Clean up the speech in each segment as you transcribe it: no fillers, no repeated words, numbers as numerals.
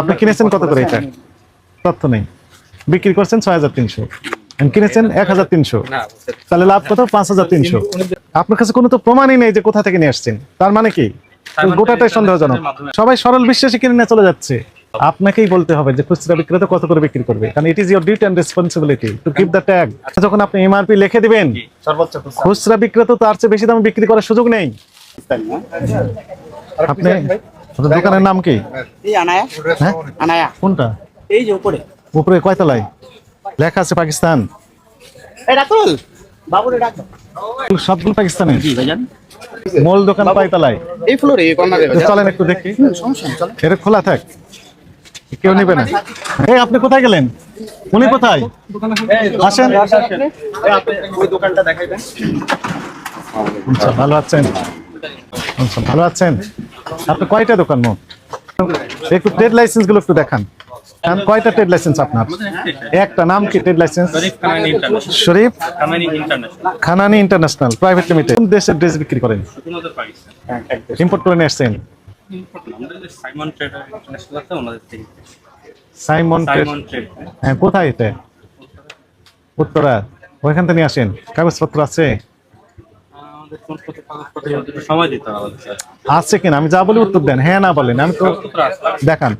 আপনি কিনেছেন কত করে এটা? তথ্য নেই। বিক্রি করছেন ৬৩০০, কিনেছেন ১৩০০, তাহলে লাভ কত? ৫৩০০। আপনার কাছে কোনো তো প্রমাণই নেই যে কোথা থেকে নিয়ে আসছেন। তার মানে কি? গোটাটাই সন্দেহজনক। সবাই সরল বিশ্বাসে কিনে নিয়ে চলে যাচ্ছে। আপনাকেই বলতে হবে যে খুচরা বিক্রেতা কত করে বিক্রি করবে, কারণ it is your duty and responsibility to keep the tag. যখন আপনি এমআরপি লিখে দিবেন, খুচরা বিক্রেতা তার চেয়ে বেশি দামে বিক্রি করার সুযোগ নেই। আপনি আপনার দোকানের নাম কি? হ্যাঁ, কোনটা? এই যে উপরে উপরে কয়তলায় লেখা আছে পাকিস্তান? সবগুলো পাকিস্তানে। মূল দোকান কয়তলায়? এই ফ্লোরে এই কর্নারে। চলেন একটু দেখি। এটা খোলা থাক, কেউ নিবে না। এই আপনি কোথায় গেলেন? উনি কোথায়? আসেন। ওই দোকানটা দেখাই দেন। আচ্ছা, ভালো আছেন? আচ্ছা, ভালো আছেন। আপনি কয়টা দোকান মোট? একটু ট্রেড লাইসেন্স গুলো একটু দেখান। কয়টা ট্রেড লাইসেন্স আপনার? একটা। নাম কি ট্রেড লাইসেন্স? শরীফ খানানি ইন্টারন্যাশনাল প্রাইভেট লিমিটেড। কোন দেশের ড্রেস বিক্রি করেন? ইম্পোর্ট করে নিয়ে আসছেন? Simon trade. হ্যাঁ, কোথায় এটা? উত্তরা। ওইখান থেকে নিয়ে আসেন। কাগজপত্র আছে? আছে কিনা আমি যা বলি উত্তর দেন, হ্যাঁ না বলেন। আমি তো দেখান।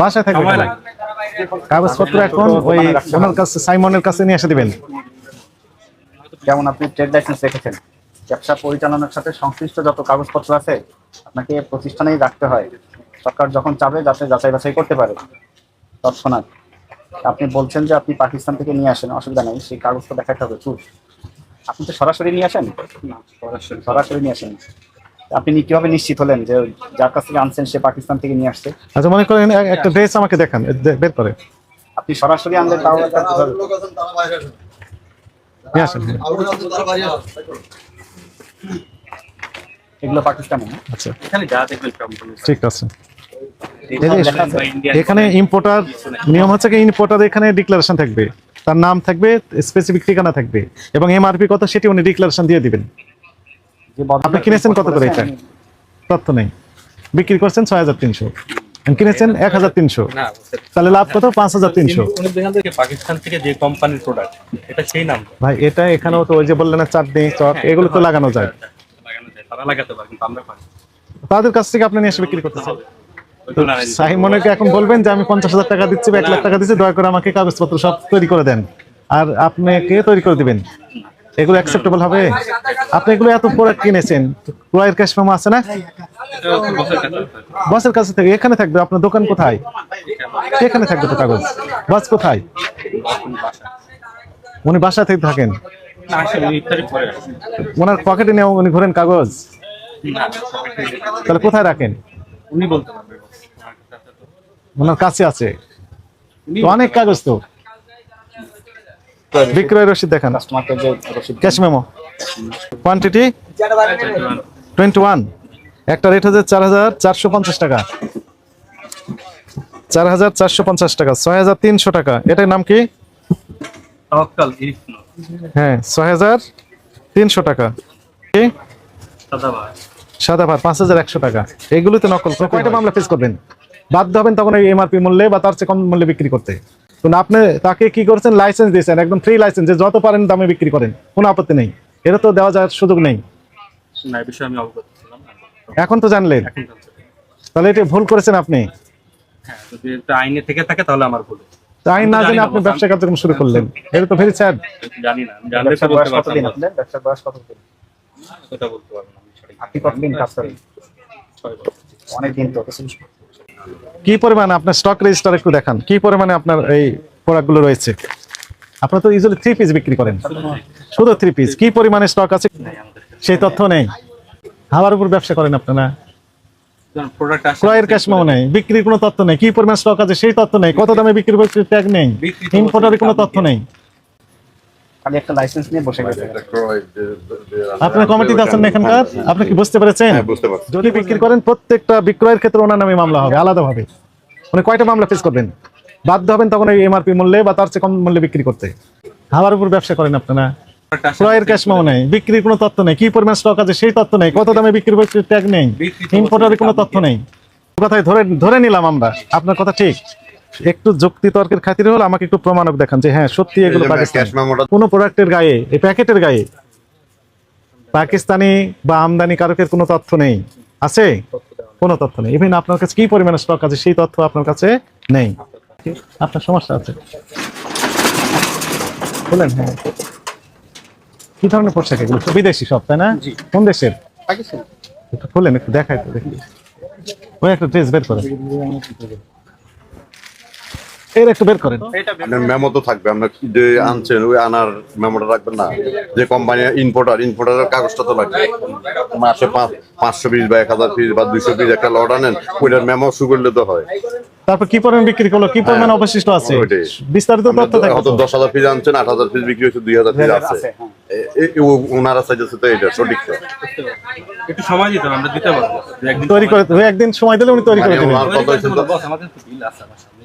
বাসায় থাকবে কাগজপত্র। এখন ওই ওনার কাছে, সাইমনের কাছে নিয়ে এসে দিবেন। যেমন আপনি ট্রেড লাইসেন্স রেখেছেন, ব্যবসা পরিচালনার সাথে সংশ্লিষ্ট যত কাগজপত্র আছে আপনাকে প্রতিষ্ঠানেই রাখতে হয়। সরকার যখন চাবে যাতে যাচাই বাছাই করতে পারে। তৎক্ষণাৎ আপনি বলছেন যে আপনি পাকিস্তান থেকে নিয়ে আসেন, অসুবিধা নেই, সেই কাগজটা দেখাতে হবে। চুপ, আপনি তো সরাসরি নিয়ে আসেন? সরাসরি নিয়ে আসেন। আপনি কিভাবে নিশ্চিত হলেন যে যার কাছ থেকে আনছেন সে পাকিস্তান থেকে নিয়ে আসছে? আচ্ছা, মনে করেন একটা ড্রেস আমাকে দেখান, বের করে। আপনি সরাসরি আনলে তাও একটা নিয়ে আসেন। এগুলো পাকিস্তানে। আচ্ছা, এখানে যা দেখবেন ঠিক আছে। এখানে ইম্পোর্টার নিয়ম হচ্ছে কি, ইম্পোর্টার এখানে ডিক্লারেশন থাকবে, তার নাম থাকবে, স্পেসিফিক ঠিকানা থাকবে, এবং এমআরপি কত সেটি উনি ডিক্লারেশন দিয়ে দিবেন। আপনি কিনেছেন কত করে এটা? তথ্য নেই। বিক্রি করছেন ৬৩০০, কিনেছেন ১৩০০, তাহলে লাভ কত? ৫৩০০। পাকিস্তান থেকে যে কোম্পানির প্রোডাক্ট, এটা সেই নাম ভাই, এটা এখানেও তো ওই যে বললেন না, চাটনি চক, এগুলো তো লাগানো যায়। তারা লাগাতে পারে, কিন্তু আমরা পারি। তাদের কাছ থেকে আপনি নিয়ে এসে বিক্রি করতেছেন। সাইমনকে এখন বলবেন যে আমি ৫০,০০০ টাকা দিচ্ছি বা ১,০০,০০০ টাকা দিচ্ছি, দয়া করে আমাকে কাগজপত্র সব তৈরি করে দেন, আর আপনাকে তৈরি করে দিবেন। এগুলো অ্যাকসেপ্টেবল হবে? আপনি এগুলো এত প্রোডাক্ট কিনেছেন, ক্রয়ের ক্যাশ মেমো আছে না? বসের কাছে থেকে এখানে থাকবে। আপনার দোকান কোথায়? এখানে থাকবে তো কাগজ। বস কোথায়? উনি বাসা থেকে থাকেন? ওনার পকেটে নিয়ে উনি ঘোরেন কাগজ? তাহলে কোথায় রাখেন? উনি বলতে পারবে। ওনার কাছে আছে তো অনেক কাগজ। তো বিক্রয় রসিদ দেখান, ক্যাশ মেমো। কোয়ান্টিটি 21, একটা রেট হচ্ছে ৪,৪৫০ টাকা। ৪,৪৫০ টাকা, ৬,৩০০ টাকা। এটার নাম কি? হ্যাঁ, ৬,৩০০ টাকা। কি? সাদা ভাত ৫,১০০ টাকা। এগুলোতে নকল। কয়টা মামলা ফেস করবেন? বাধ্য হবেন তখন এই এমআরপি মূল্যে বা তার চেয়ে কম মূল্যে বিক্রি করতে। কিন্তু আপনি তাকে কি করছেন? লাইসেন্স দিয়েছেন, একদম ফ্রি লাইসেন্স, যে যত পারেন দামে বিক্রি করেন, কোনো আপত্তি নেই। এটা তো দেওয়া যাওয়ার সুযোগ নেই। না, এই বিষয়ে আমি অবগত ছিলাম না। এখন তো জানলেন, তাহলে এটা ভুল করেছেন আপনি। হ্যাঁ, যদি এটা আইনে থেকে থাকে তাহলে আমার ভুল। আইন না জেনে আপনি ব্যবসা কার্যক্রম শুরু করলেন, এটা তো ভেরি স্যাড। জানি না, আমি জানলে তো বলতে পারতাম না। ব্যবসার বয়স কতদিন? সেটা বলতে পারবো না আমি সঠিক। আপনি কতদিন কাজ করেন? 6 বছর। অনেক দিন তো। কি পরিমাণে আপনার স্টক রেজিস্টার একটু দেখান, কি পরিমাণে আপনার এই প্রোডাক্টগুলো রয়েছে? আপনারা তো ইউজুয়ালি 3 পিস বিক্রি করেন, শুধু 3 পিস। কি পরিমাণে স্টক আছে সেই তথ্য নেই। হাওয়ার উপর ব্যবসা করেন আপনারা। ক্রয়ের ক্যাশ মেমো নেই, বিক্রির কোনো তথ্য নেই, কি পরিমাণ স্টক আছে সেই তথ্য নেই, কত দামে বিক্রি করছে ট্যাগ নেই, ইম্পোর্টারের কোনো তথ্য নেই। খালি একটা লাইসেন্স নিয়ে বসে গেছে। আপনার কমিটিতে আছেন না এখানকার? আপনি কি বুঝতে পেরেছেন? যদি বিক্রি করেন, প্রত্যেকটা বিক্রয়ের ক্ষেত্রে ওনার নামে মামলা হবে আলাদাভাবে। উনি কয়টা মামলা ফেস করবেন? বাধ্য হবেন তখন এই এমআরপি মূল্যে বা তার চেয়ে কম মূল্যে বিক্রি করতে। হাওয়ার উপর ব্যবসা করেন আপনারা। ক্রয়ের ক্যাশ মেমো নেই, বিক্রির কোনো তথ্য নেই, কি পরিমাণ স্টক আছে সেই তথ্য নেই, কত দামে বিক্রি করছে ট্যাগ নেই, ইম্পোর্টারের কোনো তথ্য নেই। কথাই ধরে ধরে নিলাম আমরা, আপনার কথা ঠিক। একটু যুক্তি তর্কের খাতিরে হলো আমাকে একটু প্রমাণক দেখান যে হ্যাঁ সত্যি এগুলো পাকিস্তানি। কোনো প্রোডাক্টের গায়ে, এই প্যাকেটের গায়ে পাকিস্তানি বা আমদানি কারকের কোনো তথ্য নেই, আছে? কোনো তথ্য নেই। ইভেন আপনার কাছে কি পরিমাণে স্টক আছে সেই তথ্য আপনার কাছে নেই। আপনার সমস্যা আছে, বলেন। হ্যাঁ, কি ধরনের পোশাক এগুলো? বিদেশি সব, তাই না? কোন দেশের? পাকিস্তান। একটু খুলেন, একটু দেখাই তো দেখি। ওই একটা ড্রেস বের করেন, এর একটু বের করেন। আপনার মেমো তো থাকবে, আপনার যে আনছেন ওই আনার মেমোটা রাখবেন না, যে কোম্পানি ইম্পোর্টারের কাগজটা তো লাগবে। মাসে 500 পিস বা 1000 পিস বা 200 পিস একটা লট আনেন, ওইটার মেমো সুগল্য তো হয়। তারপর কি পরিমাণ বিক্রি করলো, কি পরিমাণ অবশিষ্ট আছে, বিস্তারিত তথ্য থাকবে। হয়তো 10,000 পিস আনছেন, 8,000 পিস বিক্রি হয়েছে, 2,000 পিস আছে। ওনারা চাইছে তো এটা সঠিক তো। একটু সময় দিতে হবে, আমরা দিতে পারবো। তৈরি করে একদিন সময় দিলে উনি তৈরি করে দেবেন। আমাদের তো বিল আছে আমার সামনে।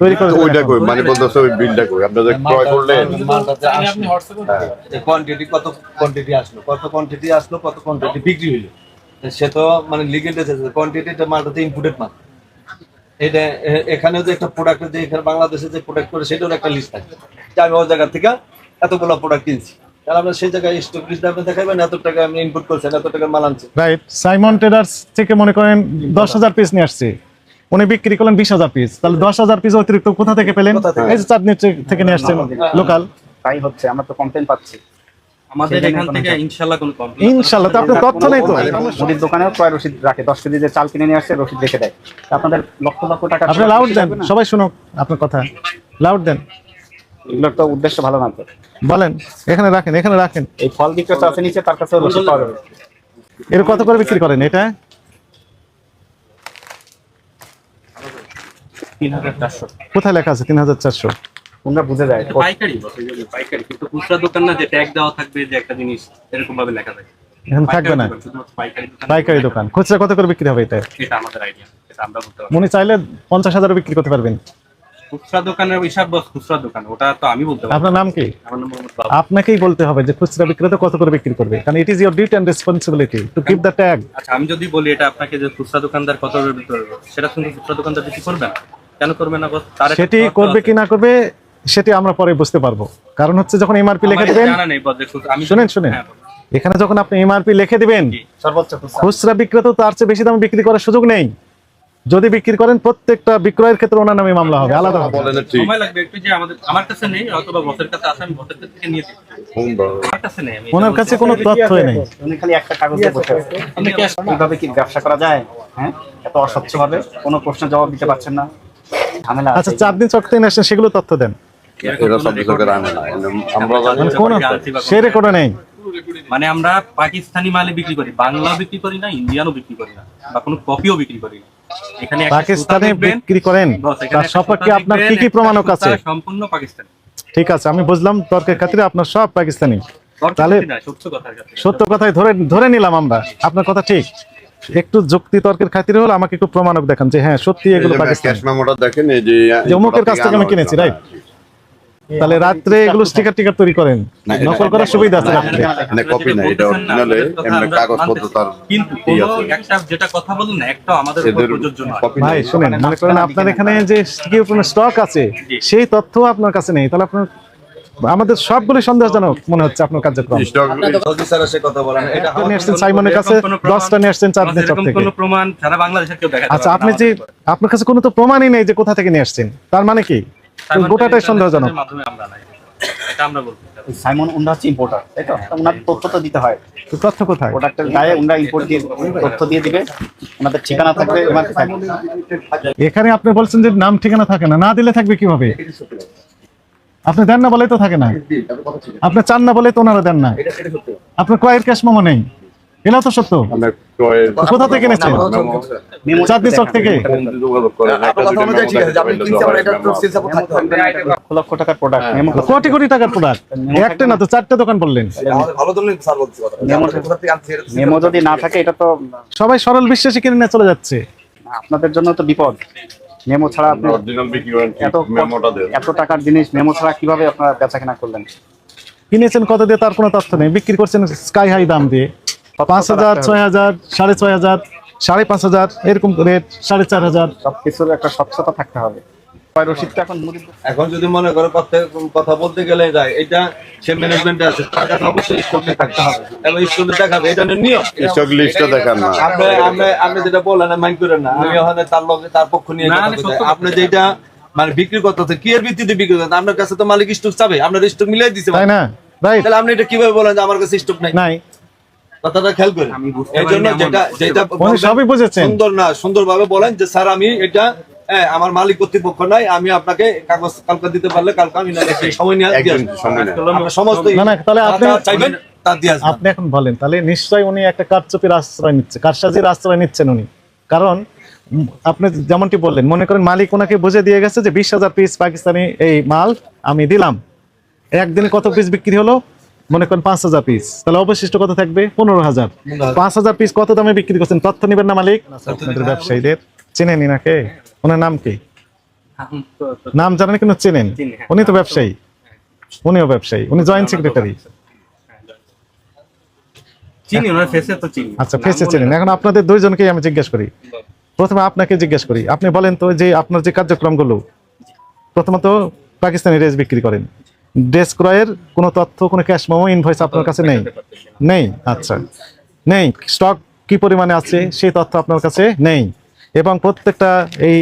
তৈরি করে দেবেন। ওইটা কই মানে বলতেছে ওই বিলটা কই আপনারা যে ক্রয় করলেন, কোয়ান্টিটি কত কোয়ান্টিটি আসলো, কত কোয়ান্টিটি বিক্রি হইলো, সে তো মানে লিগেল কোয়ান্টিটিটা মালটা তো ইনপুটেড মাল। এটা এখানেও যে একটা প্রোডাক্ট, যে এখানে বাংলাদেশে যে প্রোডাক্ট করে সেটার একটা লিস্ট থাকে, যে আমি ওই জায়গা থেকে এতগুলো প্রোডাক্ট কিনছি, তাহলে আমরা সেই জায়গায় স্টক লিস্ট আপনি দেখাবেন, এত টাকা আমি ইনপুট করছেন, এত টাকা মাল আনছি। রাইট। সাইমন ট্রেডার্স থেকে মনে করেন 10,000 পিস নিয়ে আসছে, উনি বিক্রি করলেন 20,000 পিস, তাহলে 10,000 পিস অতিরিক্ত কোথা থেকে পেলেন? এই যে চাঁদনি থেকে নিয়ে আসছেন লোকাল। তাই হচ্ছে, আমরা তো কমপ্লেন পাচ্ছি। আমাদের এখান থেকে ইনশাআল্লাহ কোনো কমপ্লেইন। ইনশাআল্লাহ, তো আপনার তথ্য নেই তো। মুদির দোকানেও ক্রয় রসিদ রাখে, 10 কেজি যে চাল কিনে নিয়ে আসছে রসিদ রেখে দেয়। আপনাদের লক্ষ লক্ষ টাকা আপনি লাউড দেন, সবাই শুনুক আপনার কথা, লাউড দেন। এগুলোর তো উদ্দেশ্য ভালো না তো। বলেন, এখানে রাখেন, এখানে রাখেন। এই ফল বিক্রেতা আছে নিচে, তার কাছে রসিদ পাওয়া যাবে। এর কত করে বিক্রি করেন এটা? 3,400 কোথায় লেখা আছে 3,400? তোমরা বুঝে যায়। পাইকারি বসে গেলে পাইকারি, কিন্তু খুচরা দোকান না, যে ট্যাগ দেওয়া থাকবে যে একটা জিনিস এরকম ভাবে লেখা থাকে। এখানে থাকবে না, পাইকারি দোকান। পাইকারি দোকান। খুচরা কত করে বিক্রি হবে এটা? এটা আমাদের আইডিয়া, এটা আমরা বলতে পারবো। উনি চাইলে 50,000 বিক্রি করতে পারবেন। খুচরা দোকানের হিসাব বস, খুচরা দোকান ওটা তো আমি বলতে পারবো। আপনার নাম কি? আমার নাম মোহাম্মদ বাবু। আপনাকেই বলতে হবে যে খুচরা বিক্রেতা কত করে বিক্রি করবে, কারণ it is your duty and responsibility to keep the tag. আচ্ছা, আমি যদি বলি এটা আপনাকে, যে খুচরা দোকানদার কত বিক্রি করবে, সেটা কিন্তু খুচরা দোকানদার বিক্রি করবে না। কেন করবে না বস? তার একটা সেটি শর্ত করবে আছে। কি না করবে সেটি আমরা পরে বুঝতে পারবো। কারণ হচ্ছে যখন এমআরপি লিখে আমার দিবেন, জানা নেই বস, যে আমি শুনেন হ্যাঁ, বলুন। এখানে যখন আপনি এমআরপি লিখে দিবেন, সর্বোচ্চ খুচরা। খুচরা বিক্রেতা তার চেয়ে বেশি দামে বিক্রি করার সুযোগ নেই। যদি বিক্রি করেন প্রত্যেকটা বিক্রয়ের ক্ষেত্রে ওনার নামে মামলা হবে আলাদা হবে। বলেন ঠিক। সময় লাগবে একটু, যে আমার কাছে নেই, অথবা বসের কাছে আছে, আমি বসের কাছ থেকে নিয়ে দিই। আমার কাছে নেই, আমি ওনার কাছে কোনো তথ্যই নেই। উনি খালি একটা কাগজ দিয়ে বসে আছে। আপনি কি এইভাবে কি ব্যবসা করা যায়? হ্যাঁ, এত অস্বচ্ছভাবে কোনো প্রশ্নের জবাব দিতে পারছেন না, ঝামেলা আচ্ছা, আছে। 4 দিন চক থেকে আসছেন, সেগুলো তথ্য দেন। এরা সব কিছু করে আনে না, আমরা জানি মানে কোন সে রেকর্ডও নেই। মানে আমরা পাকিস্তানি মালে বিক্রি করি, বাংলাও বিক্রি করি না, ইন্ডিয়ানও বিক্রি করি না, বা কোনো কপিও বিক্রি করি না। এখানে একটা পাকিস্তানে সুতা দেখবেন, বিক্রি করেন, বস, এখানে তার একটা সপক্ষে সুতা আপনার দেখবেন, কি কি একটা প্রমাণক আছে? সুতা সম্পূর্ণ পাকিস্তানি। ঠিক আছে, আমি বুঝলাম তর্কের খাতিরে আপনার সব পাকিস্তানি। তর্ক তাহলে না, সত্য কথার কাছে। সত্য কথাই ধরে ধরে নিলাম আমরা, আপনার কথা ঠিক। একটু যুক্তি তর্কের খাতিরে হলো আমাকে একটু প্রমাণক দেখান যে হ্যাঁ সত্যি এগুলো পাকিস্তানি। ক্যাশ মেমোটা দেখেন, এই যে যে অমুকের কাছ থেকে আমি কিনেছি, রাইট? তাহলে রাত্রে এগুলো স্টিকার টিকার তৈরি করেন, না, এটা- নকল করার সুবিধা আছে রাত্রে। মানে কপি না, এটা অরিজিনালে এমনি কাগজপত্র তার কিন্তু ঠিক কোনো আছে। একটা যেটা কথা বলুন না, একটা আমাদের উপর এদের প্রযোজ্য নয়। কপি ভাই শুনেন, মনে করেন আপনার এখানে যে স্টক আছে সেই তথ্য আপনার কাছে নেই, তাহলে আপনার আমাদের সবগুলো সন্দেহজনক মনে হচ্ছে আপনার কার্যক্রম। স্টক সৌদি স্যারের সে কথা বলেন, এটা আপনি নিয়ে আসছেন সাইমনের কাছে, এরকম কোনো প্রমাণ- 10টা নিয়ে আসছেন চাঁদনি চক এরকম থেকে। কোনো প্রমাণ সারা বাংলাদেশের কেউ দেখাতে আচ্ছা, পারবে আপনি না যে আমাদের উপর। আপনার কাছে কোনো তো প্রমাণই নেই যে কোথা থেকে নিয়ে আসছেন, তার মানে কি সাইমন গোটাটাই টেলিভিশনের সন্দেহজনক। মাধ্যমে আমরা নাই, এটা আমরা বলতে চাই। সাইমন উন্ডা হচ্ছে ইম্পোর্টার, তাই তো? ওনার তথ্য তো দিতে হয়। তো তথ্য কোথায়? প্রোডাক্টের গায়ে উন্ডা ইম্পোর্ট দিয়ে তথ্য দিয়ে দিবে, ওনাদের ঠিকানা থাকবে, এমআরপি থাকবে। এখানে আপনি বলছেন যে নাম ঠিকানা থাকে না, না দিলে থাকবে কিভাবে? আপনি দেন না বলে তো থাকে না, আপনি চান না বলে তো ওনারা দেন না। আপনার ক্রয়ের ক্যাশ মেমো নেই, এটাও তো সত্য। আমরা ক্রয়ের তো কোথা থেকে এনেছেন? মেমো চাঁদনি চক থেকে। যোগাযোগ করে লক্ষ লক্ষ টাকার প্রোডাক্ট, মেমো কোটি কোটি টাকার প্রোডাক্ট, একটা না তো 4টে দোকান বললেন। মেমো যদি না থাকে এটা তো সবাই সরল বিশ্বাসী কিনে নিয়ে চলে যাচ্ছে। আপনাদের জন্য তো বিপদ। মেমো ছাড়া আপনি অরিজিনাল বিক্রি করেন, এত মেমোটা দেন। এত টাকার জিনিস মেমো ছাড়া কিভাবে আপনারা বেচা কেনা করলেন? কিনেছেন কত দিয়ে তার কোনো তথ্য নেই, বিক্রি করছেন স্কাই হাই দাম দিয়ে, 5,000, 6,000, 5,500, 5,500 এরকম রেট, 4,500। সবকিছুর একটা স্বচ্ছতা থাকতে হবে। রসিদটা এখন মুড়ি এখন যদি মনে করো কথা বলতে গেলে যায়, এটা সে ম্যানেজমেন্টে আছে, তার কাছে অবশ্যই স্টকে থাকতে হবে এবং স্টকে দেখাবে, এটা নিয়ম। স্টক লিস্টটা দেখান না। আপনি যেটা বললেন মাইন্ড করেন না, আমি ওখানে তার লগে তার পক্ষ নিয়ে কথা বলতে চাই। আপনি যেটা মানে বিক্রি করতে কি এর ভিত্তিতে বিক্রি করতে, আপনার কাছে তো মালিক স্টক চাবে, আপনার স্টক মিলাই দিছে, তাই না? রাইট, তাহলে আপনি এটা কিভাবে বলেন যে আমার কাছে স্টক নাই? নাই। কথাটা খেয়াল করেন। এই জন্য যেটা উনি সবই বুঝেছেন। সুন্দরভাবে বলেন যে স্যার আমি এটা আমার মালিক কর্তৃপক্ষ নাই, আমি আপনাকে কাগজ কালকে দিতে পারলে কালকে আমি সময় নিয়ে একদিন সময় নেই। সমস্ত না, না, তাহলে আপনি চাইবেন তা দিয়ে আসবেন। আপনি এখন বলেন, তাহলে নিশ্চয়ই উনি একটা কারচুপির আশ্রয় নিচ্ছে, কারসাজির আশ্রয় নিচ্ছেন উনি। কারণ আপনি যেমনটি বললেন, মনে করেন মালিক ওনাকে বুঝে দিয়ে গেছে যে 20,000 পিস পাকিস্তানি এই মাল আমি দিলাম, একদিনে কত পিস বিক্রি হলো, মনে করেন 5,000 পিস, তাহলে অবশিষ্ট কত থাকবে? 15,000। 5,000 পিস কত দামে বিক্রি করছেন, তথ্য নিবেন না মালিক? আপনাদের ব্যবসায়ীদের চেনেন নাকি? ওনার নাম কি? নাম জানেন কিন্তু চেনেন? উনি তো ব্যবসায়ী, উনিও ব্যবসায়ী, উনি জয়েন্ট সেক্রেটারি। চিনি, ওনার ফেসে তো চিনি। আচ্ছা, ফেসে চেনেন। এখন আপনাদের দুইজনকেই আমি জিজ্ঞেস করি, প্রথমে আপনাকে জিজ্ঞেস করি, আপনি বলেন তো যে আপনার যে কার্যক্রমগুলো, প্রথমত পাকিস্তানি ড্রেস বিক্রি করেন, ড্রেস ক্রয়ের কোনো তথ্য, কোনো ক্যাশ মেমো, ইনভয়েস আপনার কাছে নেই? নেই। আচ্ছা, নেই। স্টক কি পরিমাণে আছে সেই তথ্য আপনার কাছে নেই, এবং প্রত্যেকটা এই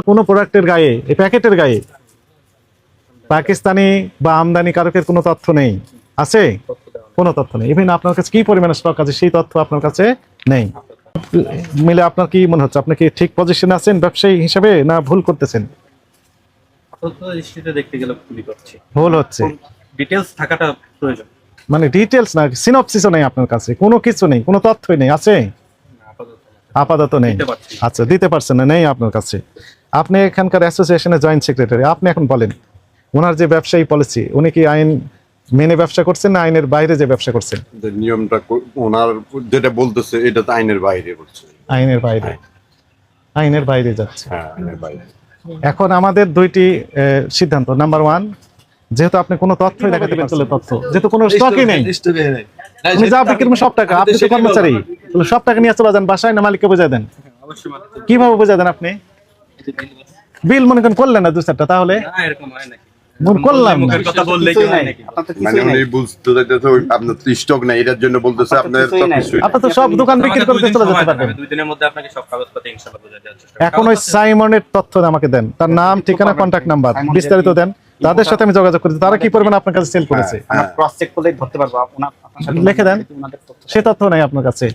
কোনো প্রোডাক্টের গায়ে, এই প্যাকেটের গায়ে পাকিস্তানি বা আমদানি কারকের কোনো তথ্য নেই। আছে? কোনো তথ্য নেই। ইভেন আপনার কাছে কি পরিমাণে স্টক আছে সেই তথ্য আপনার কাছে নেই। মিলে আপনার কি মনে হচ্ছে, আপনি কি ঠিক পজিশনে আছেন ব্যবসায়ী হিসেবে, না ভুল করতেছেন? দেখতে গেলে ভুলই করছি, ভুল হচ্ছে। ডিটেইলস থাকাটা প্রয়োজন। মানে ডিটেলস না, সিনপসিসও নেই আপনার কাছে, কোনো কিছু নেই, কোনো তথ্যই নেই। আছে? আপাতত নেই। আচ্ছা, দিতে পারছেন না, নেই আপনার কাছে। আপনি এখানকার অ্যাসোসিয়েশনের জয়েন্ট সেক্রেটারি, আপনি এখন বলেন ওনার যে ব্যবসায়ী পলিসি, উনি কি আইন মেনে ব্যবসা করছেন না আইনের বাইরে যে ব্যবসা করছেন? যে নিয়মটা ওনার যেটা বলতেছে এটা তো আইনের বাইরে বলছে। আইনের বাইরে, আইনের বাইরে যাচ্ছে। হ্যাঁ, আইনের বাইরে। এখন আমাদের দুইটি সিদ্ধান্ত। নাম্বার 1, যেহেতু আপনি কোনো তথ্যই দেখাতে পারছেন, তথ্য যেহেতু কোনো স্টকই নেই, উনি যা বিক্রি করবেন সব টাকা, আপনি তো কর্মচারী, তাহলে সব টাকা নিয়ে চলে যান বাসায়, না মালিককে বোঝায় দেন? কিভাবে বোঝায় দেন আপনি? বিল মনে করেন করলেন না 2-4টা, তাহলে এরকম হয় নাকি? করলাম না। কথা বললেই কি হয় নাকি? মানে উনি বুঝতে চাইতেছে আপনার তো স্টক নাই, এটার জন্য বলতেছে আপনার সবকিছুই আপনি তো সব দোকান বিক্রি করতে চলে যেতে পারবেন। 2 দিনের মধ্যে আপনাকে সব কাগজপত্র ইনশাআল্লাহ বুঝিয়ে দেওয়ার চেষ্টা এখন ওই সাইমনের তথ্য আমাকে দেন, তার নাম, ঠিকানা, কন্ট্যাক্ট নাম্বার, বিস্তারিত দেন, তাদের সাথে আমি যোগাযোগ করি, তারা কি পরিমাণ আপনার কাছে সেল করেছে আমরা ক্রস চেক করলেই ধরতে পারবো আপনার সাথে। লিখে দেন। ওনাদের তথ্য সে তথ্য নেই আপনার কাছে,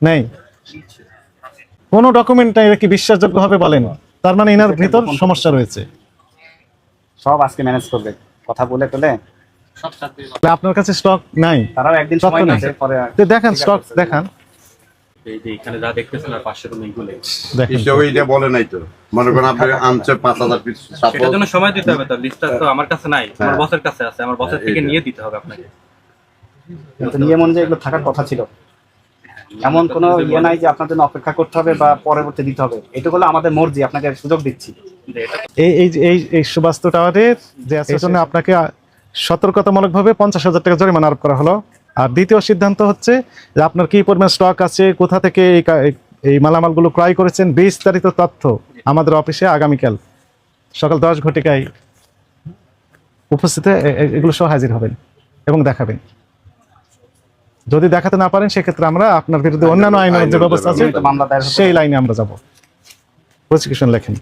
নেই কোনো ডকুমেন্ট নাই। কি বিশ্বাসযোগ্য হবে বলেন? তার মানে এনার ভিতর সমস্যা রয়েছে। সব আজকে ম্যানেজ করবে, কথা বলে তোলে। আপনার কাছে স্টক নাই, তারাও একদিন তথ্য সময় নেই। নিয়েছে, পরে তো দেখান স্টক, দেখান, এই যে এখানে যা দেখতেছেন আর 500 রুম এইগুলো, দেখেন। হিসাবে এটা বলে নাই তো। মনে করেন আপনি আনছে 5,000 পিস, সেটার জন্য সময় দিতে হবে। তার লিস্টটা তো আমার কাছে নাই, আমার বসের কাছে আছে, আমার বসের থেকে নিয়ে দিতে হবে আপনাকে। কিন্তু নিয়ম অনুযায়ী এগুলো থাকার কথা ছিল। এমন কোনো ইয়ে নাই যে আপনার জন্য অপেক্ষা করতে হবে বা পরবর্তী দিতে হবে। এটুকু হলো আমাদের মর্জি, আপনাকে সুযোগ দিচ্ছি। এই সুবাস্তু টাওয়ারের যে আছে, জন্য আপনাকে সতর্কতামূলকভাবে 50,000 টাকা জরিমানা আরোপ করা হলো। আর দ্বিতীয় সিদ্ধান্ত হচ্ছে যে আপনার কি পরিমাণ স্টক আছে, কোথা থেকে এই মালামালগুলো ক্রয় করেছেন, বিস্তারিত তথ্য আমাদের অফিসে আগামীকাল সকাল 10 ঘটিকায় উপস্থিত এগুলো সহ হাজির হবেন এবং দেখাবেন। যদি দেখাতে না পারেন সেক্ষেত্রে আমরা আপনার বিরুদ্ধে অন্যান্য আইনের যে ব্যবস্থা আছে মামলা দায়ের হতে সেই লাইনে আমরা যাব। প্রসিকিউশন লেখেন।